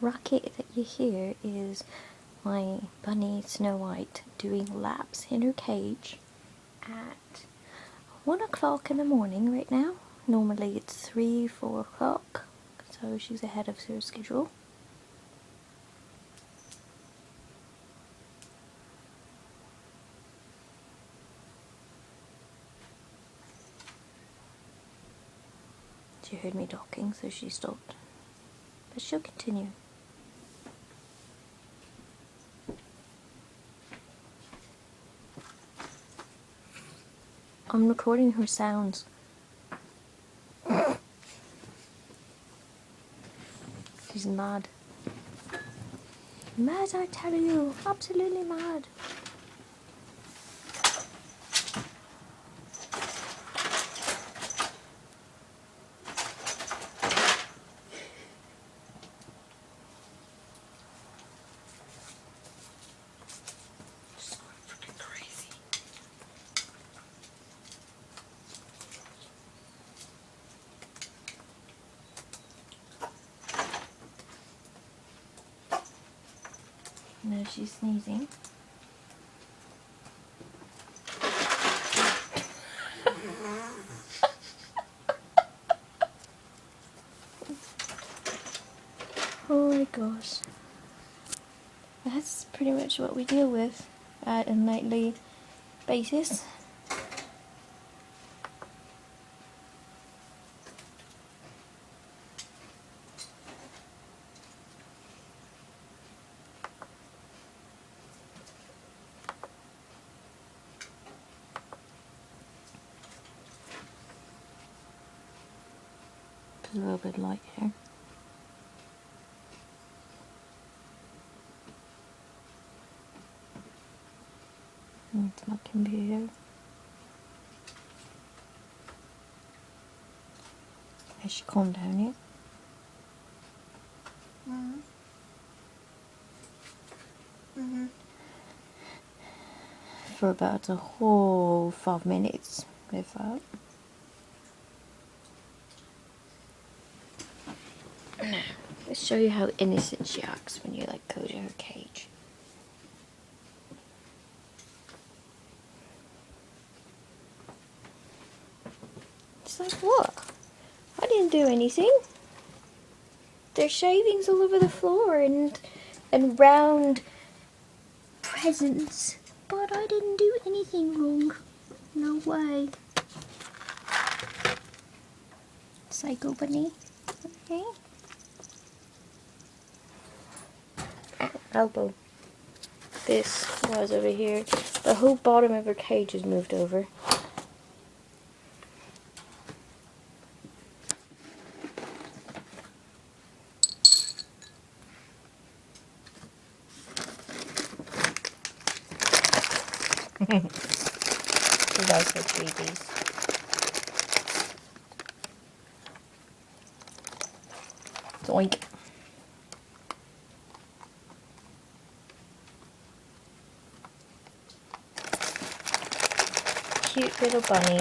racket that you hear is my bunny Snow White doing laps in her cage at 1 o'clock in the morning right now. Normally it's 3, 4 o'clock, so she's ahead of her schedule. She heard me talking, so she stopped. But she'll continue. I'm recording her sounds. She's mad. Mad, I tell you. Absolutely mad. So freaking crazy. Now she's sneezing. Oh my gosh. That's pretty much what we deal with at a nightly basis. It's a little bit light here. It's my computer. Has she calmed down yet? For about a whole 5 minutes, if that. Now, let's show you how innocent she acts when you go to her cage. It's like, what? I didn't do anything. There's shavings all over the floor and round presents, but I didn't do anything wrong. No way. Psycho bunny. Okay. Elbow. This was over here. The whole bottom of her cage is moved over. She likes her treaties. Doink. Cute little bunny.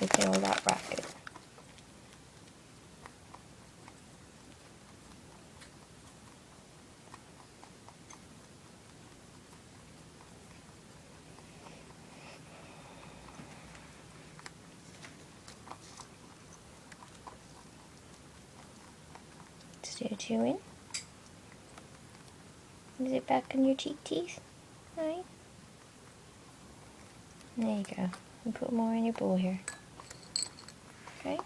Making all that racket. Still chewing? Is it back on your cheek teeth? Right? There you go. And put more in your bowl here. Okay?